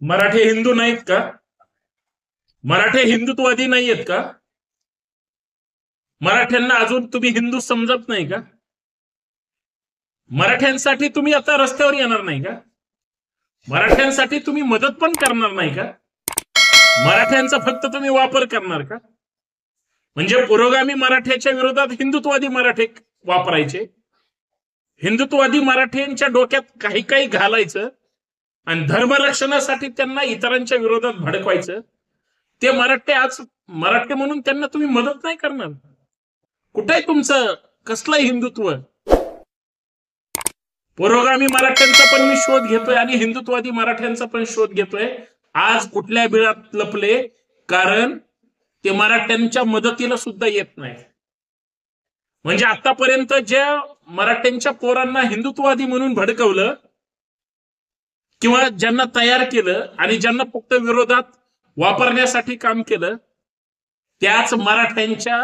मराठे हिंदू नाहीत का? मराठे हिंदुत्ववादी नाहीयेत का? मराठ्यांना अजून तुम्ही हिंदू समजत नाही का? मराठ्यांसाठी तुम्ही आता रस्त्यावर येणार नाही का? मराठ्यांसाठी तुम्ही मदत पण करणार नाही का? मराठ्यांचा फक्त तुम्ही वापर करणार का? म्हणजे पुरोगामी मराठ्याच्या विरोधात हिंदुत्ववादी मराठे वापरायचे, हिंदुत्ववादी मराठ्यांच्या डोक्यात काही काही घालायचं आणि धर्मरक्षणासाठी त्यांना इतरांच्या विरोधात भडकवायचं. ते मराठे आज मराठे म्हणून त्यांना तुम्ही मदत नाही करणार. कुठे आहे तुमचं कसलं हिंदुत्व? पुरोगामी मराठ्यांचा पण मी शोध घेतोय आणि हिंदुत्ववादी मराठ्यांचा पण शोध घेतोय. आज कुठल्या बिळात लपले? कारण ते मराठ्यांच्या मदतीला सुद्धा येत नाही. म्हणजे आतापर्यंत ज्या मराठ्यांच्या पोरांना हिंदुत्ववादी म्हणून भडकवलं किंवा ज्यांना तयार केलं आणि ज्यांना फक्त विरोधात वापरण्यासाठी काम केलं, त्याच मराठ्यांच्या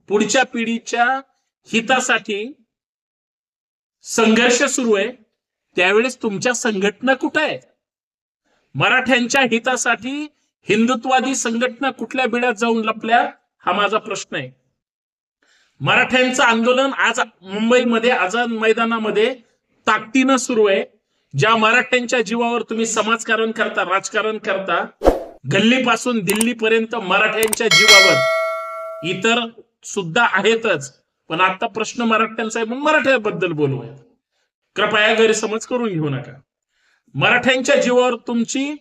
पुढच्या पिढीच्या हितासाठी संघर्ष सुरू आहे. त्यावेळेस तुमच्या संघटना कुठे आहे? मराठ्यांच्या हितासाठी हिंदुत्ववादी संघटना कुठल्या बिळात जाऊन लपल्या, हा माझा प्रश्न आहे. मराठ्यांचं आंदोलन आज मुंबईमध्ये आझाद मैदानामध्ये ताकदीनं सुरू आहे. ज्या मराठ्यांच्या जीवावर तुम्ही समाजकारण करता, राजकारण करता, गल्लीपासून दिल्लीपर्यंत मराठ्यांच्या जीवावर इतर सुद्धा आहेतच. पण आता प्रश्न मराठ्यांचा आहे म्हणून मराठ्याबद्दल बोलूया. कृपया गैरसमज करून घेऊ नका. मराठ्यांच्या जीवावर तुमची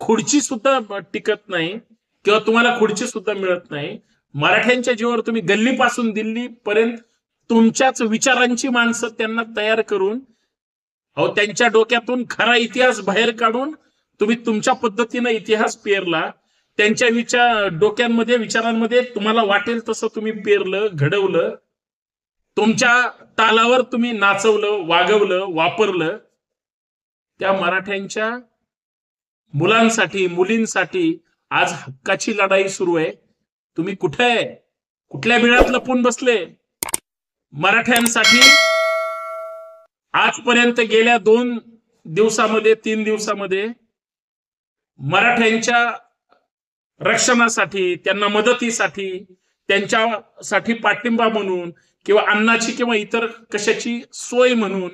खुर्ची सुद्धा टिकत नाही किंवा तुम्हाला खुर्ची सुद्धा मिळत नाही. मराठ्यांच्या जीवावर तुम्ही गल्लीपासून दिल्लीपर्यंत तुमच्याच विचारांची माणसं त्यांना तयार करून त्यांच्या डोक्यातून खरा इतिहास बाहेर काढून तुम्ही तुमच्या पद्धतीने इतिहास पेरला. त्यांच्या डोक्यांमध्ये विचारांमध्ये तुम्हाला वाटेल तसं तुम्ही पेरलं, घडवलं. तुमच्या तालावर तुम्ही नाचवलं, वागवलं, वापरलं. त्या मराठ्यांच्या मुलांसाठी, मुलींसाठी आज हक्काची लढाई सुरू आहे. तुम्ही कुठे आहे? कुठल्या बिळात लपून बसले? मराठ्यांसाठी आजपर्यंत गेल्या 2 दिवसामध्ये, 3 दिवसामध्ये मराठ्यांच्या रक्षणासाठी, त्यांना मदतीसाठी, त्यांच्यासाठी पाठिंबा म्हणून किंवा अन्नाची किंवा इतर कशाची सोय म्हणून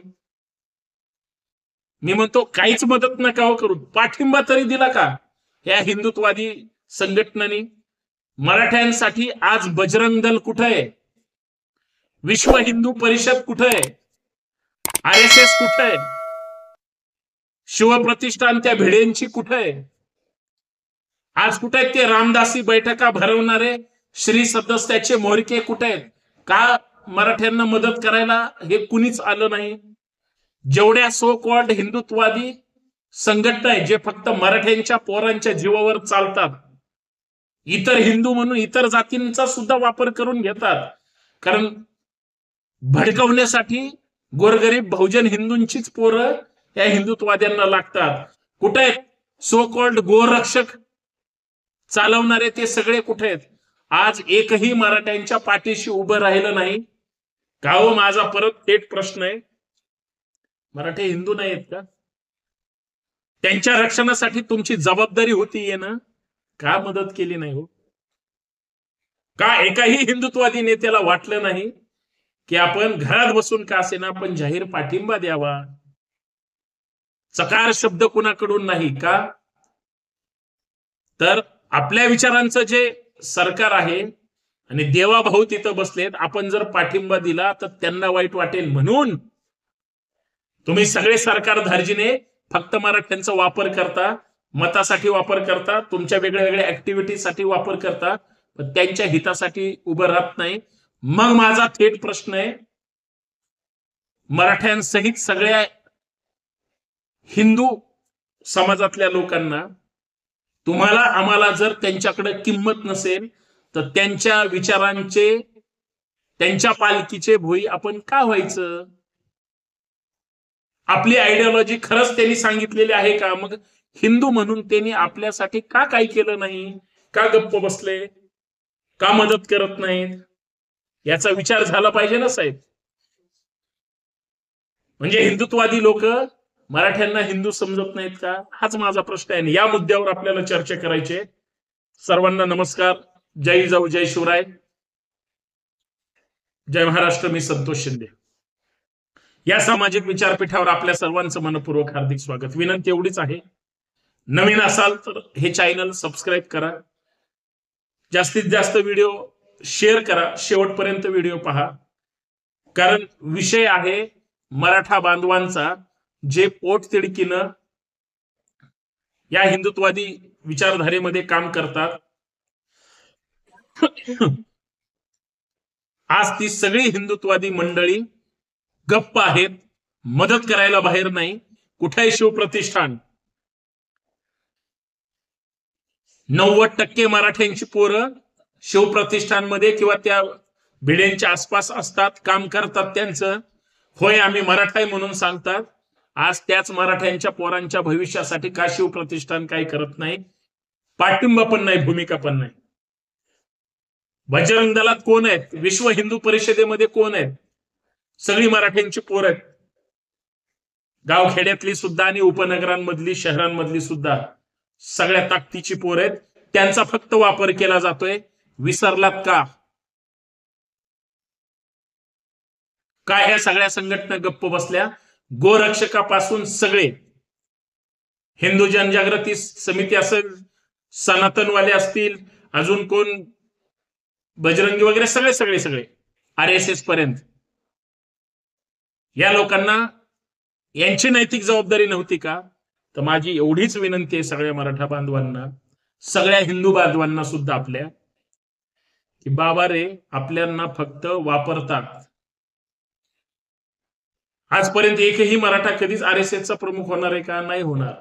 मी म्हणतो काहीच मदत नका हो करू, पाठिंबा तरी दिला का या हिंदुत्ववादी संघटनांनी? मराठ्यांसाठी आज बजरंग दल कुठे आहे? विश्व हिंदू परिषद कुठे आहे? RSS कुठे आहे? शिवप्रतिष्ठान त्या भिडेंची कुठे आहे? आज कुठे आहेत ते रामदासी बैठका भरवणारे श्री सदस्याचे मोहरके कुठे आहेत? का मराठ्यांना मदत करायला हे कुणीच आलं नाही? जेवढ्या सो कॉल्ड हिंदुत्ववादी संघटना आहे जे फक्त मराठ्यांच्या पोरांच्या जीवावर चालतात, इतर हिंदू म्हणून इतर जातींचा सुद्धा वापर करून घेतात, कारण भडकवण्यासाठी गोरगरीब बहुजन हिंदूंचीच पोरं या हिंदुत्ववाद्यांना लागतात. कुठे आहेत सो कॉल्ड गोरक्षक चालवणारे? ते सगळे कुठे आहेत? आज एकही मराठ्यांच्या पाठीशी उभं राहिलं नाही का हो? माझा परत थेट प्रश्न आहे, मराठे हिंदू नाहीत का? त्यांच्या रक्षणासाठी तुमची जबाबदारी होती येणं, का मदत केली नाही हो? का एकाही हिंदुत्ववादी नेत्याला वाटलं नाही की आपण घरात बसून का असेना आपण जाहीर पाठिंबा द्यावा? चकार शब्द कुणाकडून नाही का? तर आपल्या विचारांचं जे सरकार आहे आणि देवाभाऊ तिथं बसलेत, आपण जर पाठिंबा दिला तर त्यांना वाईट वाटेल म्हणून तुम्ही सगळे सरकार धार्जिने फक्त मराठ्यांचा वापर करता, मतासाठी वापर करता, तुमच्या वेगळ्या वेगळ्या ऍक्टिव्हिटीसाठी वापर करता, पण त्यांच्या हितासाठी उभं राहत नाही. मग माझा थेट प्रश्न आहे, मराठ्यांसहित सगळ्या हिंदू समाजातल्या लोकांना, तुम्हाला आम्हाला जर त्यांच्याकडे किंमत नसेल तर त्यांच्या विचारांचे, त्यांच्या पालखीचे भोई आपण का व्हायचं? आपली आयडियोलॉजी खरंच त्यांनी सांगितलेली आहे का? मग हिंदू म्हणून त्यांनी आपल्यासाठी का काही केलं नाही? का गप्प बसले? का मदत करत नाहीत? याचा विचार झाला पाहिजे ना साहेब. म्हणजे हिंदुत्ववादी लोक मराठ्यांना हिंदू समजत नाहीत का? हाच माझा प्रश्न आहे. या मुद्द्यावर आपल्याला चर्चा करायची आहे. सर्वांना नमस्कार. जय जाऊ जय शिवराय. जय महाराष्ट्र. मी संतोष शिंदे. या सामाजिक विचारपीठावर आपल्या सर्वांचं मनपूर्वक हार्दिक स्वागत. विनंती एवढीच आहे, नवीन असाल तर हे चॅनल सबस्क्राईब करा, जास्तीत जास्त व्हिडिओ शेअर करा, शेवटपर्यंत व्हिडिओ पहा. कारण विषय आहे मराठा बांधवांचा जे पोटतिडकीनं या हिंदुत्वादी विचारधारेमध्ये काम करतात. आज ती सगळी हिंदुत्वादी मंडळी गप्प आहेत, मदत करायला बाहेर नाही. कुठे शिवप्रतिष्ठान? 90% मराठ्यांची पोरं शिवप्रतिष्ठानमध्ये किंवा त्या भिडेंच्या आसपास असतात, काम करतात. त्यांचं होय आम्ही मराठा आहे म्हणून सांगतात. आज त्याच मराठ्यांच्या पोरांच्या भविष्यासाठी का शिवप्रतिष्ठान काही करत नाही? पाठिंबा पण नाही, भूमिका पण नाही. बजरंग दलात कोण आहेत? विश्व हिंदू परिषदेमध्ये कोण आहेत? सगळी मराठ्यांची पोर आहेत. गावखेड्यातली सुद्धा आणि उपनगरांमधली, शहरांमधली सुद्धा सगळ्या ताकदीची पोर आहेत. त्यांचा फक्त वापर केला जातोय. विसरलात का? काय ह्या सगळ्या संघटना गप्प बसल्या? गोरक्षकापासून सगळे, हिंदू जनजागृती समिती असेल, सनातनवाले असतील, अजून कोण बजरंगी वगैरे, सगळे सगळे सगळे RSS पर्यंत, या लोकांना यांची नैतिक जबाबदारी नव्हती का? तर माझी एवढीच विनंती आहे सगळ्या मराठा बांधवांना, सगळ्या हिंदू बांधवांना सुद्धा आपल्या, की बाबा रे, आपल्यांना फक्त वापरतात. आजपर्यंत एकही मराठा कधीच RSSचा प्रमुख होणार आहे का? नाही होणार.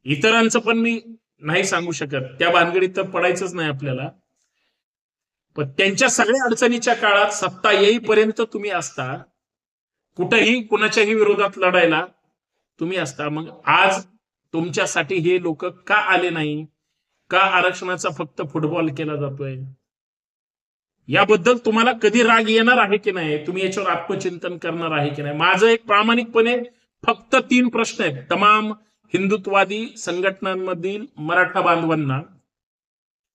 इतरांचं पण मी नाही सांगू शकत, त्या भानगडीत तर पडायचंच नाही आपल्याला. पण त्यांच्या सगळ्या अडचणीच्या काळात सत्ता येईपर्यंत तुम्ही असता, कुठेही कुणाच्याही विरोधात लढायला तुम्ही असता. मग आज तुमच्यासाठी हे लोक का आले नाही? का आरक्षणाचा फक्त फुटबॉल केला जातोय? याबद्दल तुम्हाला कधी राग येणार आहे की नाही? तुम्ही याच्यावर आत्मचिंतन करणार आहे की नाही? माझं एक प्रामाणिकपणे फक्त 3 प्रश्न आहेत तमाम हिंदुत्वादी संघटनांमधील मराठा बांधवांना,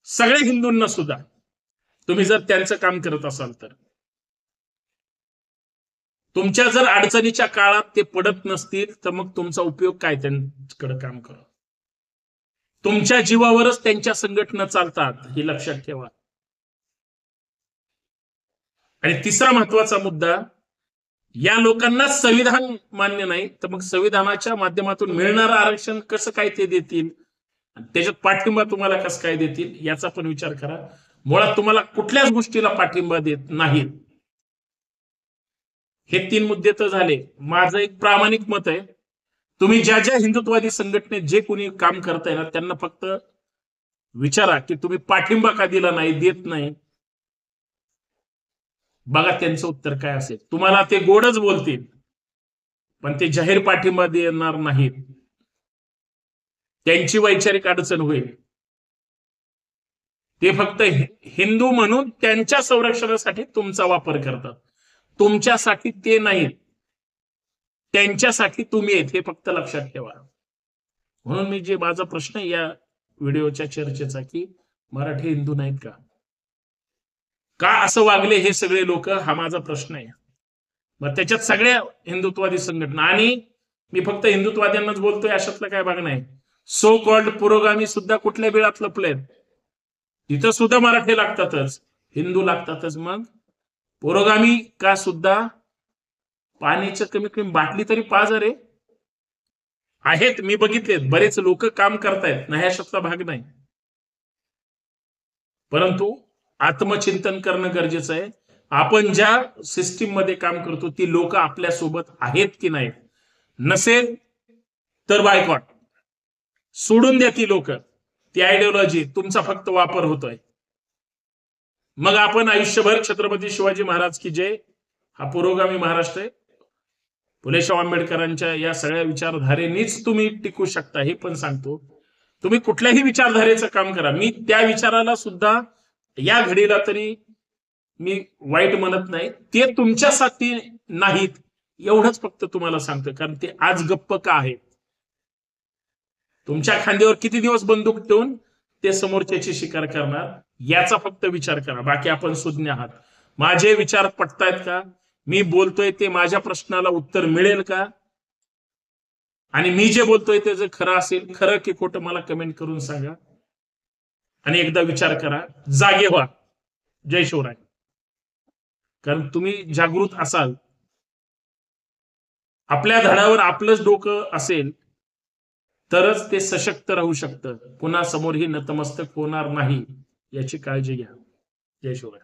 सगळ्या हिंदूंना सुद्धा. तुम्ही जर त्यांचं काम करत असाल तर, तुमच्या जर अडचणीच्या काळात ते पडत नसतील तर मग तुमचा उपयोग काय त्यांच्याकडे काम करा? तुमच्या जीवावरच त्यांच्या संघटना चालतात, हे लक्षात ठेवा. आणि तिसरा महत्वाचा मुद्दा, या लोकांना संविधान मान्य नाही, तर मग संविधानाच्या माध्यमातून मिळणारं आरक्षण कसं काय ते देतील? त्याच्यात पाठिंबा तुम्हाला कसं काय देतील याचा पण विचार करा. मुळात तुम्हाला कुठल्याच गोष्टीला पाठिंबा देत नाहीत. हे 3 मुद्दे तर झाले. माझं एक प्रामाणिक मत आहे, तुम्ही ज्या ज्या हिंदुत्वादी संघटनेत जे कोणी काम करताय ना, त्यांना फक्त विचारा की तुम्ही पाठिंबा का दिला नाही, देत नाही. बघा त्यांचं उत्तर काय असेल. तुम्हाला ते गोडच बोलतील, पण ते जाहीर पाठिंबा देणार नाहीत. त्यांची वैचारिक अडचण होईल. ते फक्त हिंदू म्हणून त्यांच्या संरक्षणासाठी तुमचा वापर करतात. तुमच्यासाठी ते नाहीत, त्यांच्यासाठी तुम्ही आहेत, हे फक्त लक्षात ठेवा. म्हणून मी जे माझा प्रश्न आहे या व्हिडिओच्या चर्चेचा, की मराठी हिंदू नाहीत का? का असं वागले हे सगळे लोक? हा माझा प्रश्न आहे. मग त्याच्यात सगळ्या हिंदुत्वादी संघटना, आणि मी फक्त हिंदुत्वाद्यांनाच बोलतोय अशातलं काय भाग नाही. सो कॉल्ड पुरोगामी सुद्धा कुठल्या बिळात लपलेत? तिथं सुद्धा मराठी लागतातच, हिंदू लागतातच. मग पुरोगामी का सुद्धा पाण्याचं कमीत कमी बाटली तरी पाज रे. आहेत, मी बघितलेत, बरेच लोक काम करतायत, नाही अशातला भाग नाही. परंतु आत्मचिंतन करणं गरजेचं आहे. आपण ज्या सिस्टीम मध्ये काम करतो ती लोक आपल्या सोबत आहेत की नाहीत? नसेल तर बायकॉट, सोडून द्या ती लोक, ती आयडिओलॉजी, तुमचा फक्त वापर होतोय. मग आपण आयुष्यभर छत्रपती शिवाजी महाराज की जय, हा पुरोगामी महाराष्ट्र आहे, फुले शाहू आंबेडकरांच्या या सगळ्या विचारधारेनीच तुम्ही टिकू शकता, हे पण सांगतो. तुम्ही कुठल्याही विचारधारेचं काम करा, मी त्या विचाराला सुद्धा या घडीला तरी मी वाईट म्हणत नाही. ते तुमच्यासाठी नाहीत, एवढंच फक्त तुम्हाला सांगतो, कारण ते आज गप्प का आहेत. तुमच्या खांद्यावर किती दिवस बंदूक ठेवून ते समोरच्याची शिकार करणार, याचा फक्त विचार करा. बाकी आपण सुज्ञ आहात. माझे विचार पटतायत का? मी बोलतोय ते माझ्या प्रश्नाला उत्तर मिळेल का? आणि मी जे बोलतोय ते जर खरं असेल, खरं की खोटं, मला कमेंट करून सांगा. आणि एकदा विचार करा, जागे व्हा. जय शिवराय. कारण तुम्ही जागृत असाल, आपल्या धडावर आपलंच डोकं असेल, तरच ते सशक्त राहू शकतं. पुन्हा समोरही नतमस्तक होणार नाही, याची काळजी घ्या. जय शिवराय.